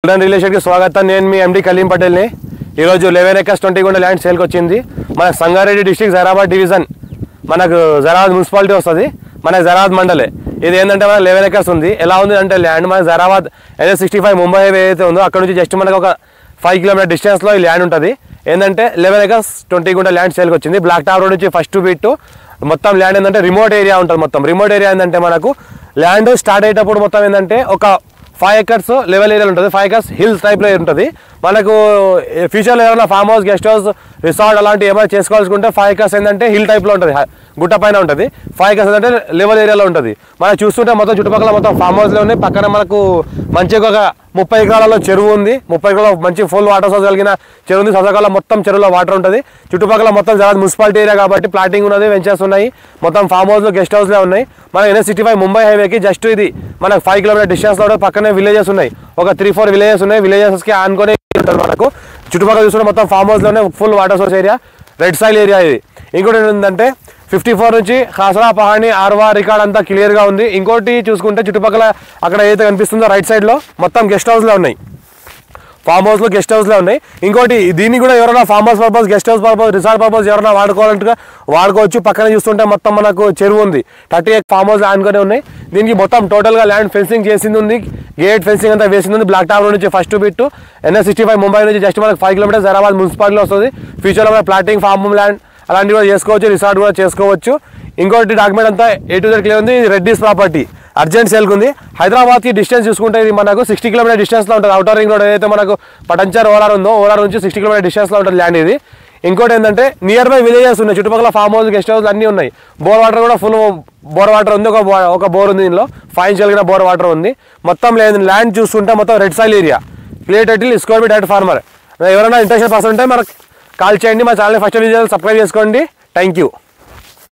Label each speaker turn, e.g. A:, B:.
A: Golden real estate కి స్వాగతం। నేను మీ ఎండి కలీం పటేల్ ని। ఈ రోజు 11 ఎకర్స్ 20 గుంట ల్యాండ్ సేల్ కి వచ్చింది। మన సంగారెడ్డి డిస్ట్రిక్ట్ జరాబాద్ డివిజన్ మనకు జరాబాద్ మున్సిపాలిటీ వస్తది। మన జరాబాద్ మండలే। ఇది ఏందంటే మన 11 ఎకర్స్ ఉంది। ఎలా ఉంది అంటే ల్యాండ్ మన జరాబాద్ NH65 ముంబై హైవే అయితే ఉందో అక్కడ నుంచి జస్ట్ మనకు ఒక 5 కిలోమీటర్ డిస్టెన్స్ లో ఈ ల్యాండ్ ఉంటది। ఏందంటే 11 ఎకర్స్ 20 గుంట ల్యాండ్ సేల్ కి వచ్చింది। బ్లాక్ టాప్ రోడ్ నుంచి ఫస్ట్ బిట్ మొత్తం ల్యాండ్ ఏందంటే రిమోట్ ఏరియా ఉంటది। మొత్తం రిమోట్ ఏరియా ఏందంటే మనకు ల్యాండ్ స్టార్ట్ అయ్యేటప్పుడు మొత్తం ఏందంటే ఒక 5 ఎకర్స్ లెవెల్ ఏరియా ఉంటుంది। 5 ఎకర్స్ హిల్స్ టైప్ లో ఉంటుంది। మనకు ఫ్యూచర్లో ఏమైనా farm house guest house resort అలాంటి ఏమైనా చేసుకోవాలనుకుంటే 5 ఎకర్స్ ఏంటంటే హిల్ టైప్ లో ఉంటుంది, గుట్ట పైన ఉంటుంది। 5 ఎకర్స్ అంటే లెవెల్ ఏరియాలో ఉంటుంది। మనం చూస్తుంటే మొత్తం చుట్టుపక్కల మొత్తం ఫామ్ హౌస్లో ఉన్నాయి। పక్కన మనకు మంచిగా ఒక 30 ఎకరాలలో చెరువు ఉంది। 30 ఎకరాల మంచి ఫుల్ వాటర్ సోర్స్ కలిగిన చెరువు ఉంది। సొసకాలం మొత్తం చెరువులో వాటర్ ఉంటుంది। చుట్టుపక్కల మొత్తం జరాబాద్ మున్సిపాలిటీ ఏరియా కాబట్టి ప్లాటింగ్ ఉన్నది, వెంచర్స్ ఉన్నాయి। మొత్తం ఫామ్ హౌస్లో గెస్ట్ హౌస్లే ఉన్నాయి। మన NH65 ముంబై హైవేకి జస్ట్ ఇది మనకు 5 కిలోమీటర్ డిస్టెన్స్ లో పక్కనే విలేజెస్ ఉన్నాయి। ఒక 3-4 విలేజెస్ ఉన్నాయి। విలేజెస్కి ఆనుకొని ఉంటుంది మనకు। చుట్టుపక్కల చూసుకుంటే మొత్తం ఫామ్ హౌస్లోనే full water source area, red soil area ఇది। ఇంకోటి ఏంటంటే 54 నుంచి ఖాసరా పహాణి ఆర్వా రికార్డ్ అంతా క్లియర్గా ఉంది। ఇంకోటి చూసుకుంటే చుట్టుపక్కల అక్కడ ఏదైతే కనిపిస్తుందో రైట్ సైడ్లో మొత్తం గెస్ట్ హౌస్లో ఉన్నాయి, ఫామ్ హౌస్లో గెస్ట్ హౌస్లో ఉన్నాయి। ఇంకోటి దీన్ని కూడా ఎవరైనా farm house purpose, guest house purpose, resort purpose ఎవరైనా వాడుకోవాలంటే వాడుకోవచ్చు। పక్కనే చూస్తుంటే మొత్తం మనకు చెరువు ఉంది। 38 ఫామ్ హౌస్ ఆనుకొని ఉన్నాయి। దీనికి మొత్తం టోటల్గా ల్యాండ్ ఫెన్సింగ్ చేసింది ఉంది, గేట్ ఫెన్సింగ్ అంతా వేసింది ఉంది। బ్లాక్ టాప్ నుంచి ఫస్ట్ బిట్ NH65 ముంబై నుంచి జస్ట్ మనకు 5 కిలోమీటర్స్ జరాబాద్ మున్సిపాలిటీలో వస్తుంది। ఫ్యూచర్లో మన ప్లాటింగ్ ఫామ్ ల్యాండ్ అలాంటివి కూడా చేసుకోవచ్చు, రిసార్ట్ కూడా చేసుకోవచ్చు। ఇంకోటి డాక్యుమెంట్ అంతా A to Z క్లియర్ ఉంది। ఇది రెడ్డిస్ ప్రాపర్టీ అర్జెంట్ సేల్కి ఉంది। హైదరాబాద్కి డిస్టెన్స్ చూసుకుంటే ఇది మనకు 60 కిలోమీటర్ డిస్టెన్స్లో ఉంటుంది। అవుటర్ రింగ్ రోడ్ ఏదైతే మనకు పటంచర్ ఓఆర్ ఉందో ఓఆర్ నుంచి 60 కిలోమీటర్ డిస్టెన్స్లో ఉంటుంది ల్యాండ్ ఇది। ఇంకోటి ఏంటంటే నియర్ బై విలేజెస్ ఉన్నాయి, చుట్టుపక్కల ఫామ్ హౌస్ గెస్ట్ హౌస్ అన్నీ ఉన్నాయి। బోర్ వాటర్ కూడా ఫుల్ బోర్ వాటర్ ఉంది, ఒక బోర్ ఉంది దీనిలో, 5 ఇంచ్ కలిగిన బోర్ వాటర్ ఉంది। మొత్తం ల్యాండ్ చూస్తుంటే మొత్తం red soil area, clear title, square feet direct farmer. ఎవరైనా ఇంట్రెస్టెడ్ పర్సన్ ఉంటే మనకు కాల్ చేయండి। మా ఛానల్ ఫస్ట్ సబ్స్క్రైబ్ చేసుకోండి। Thank you.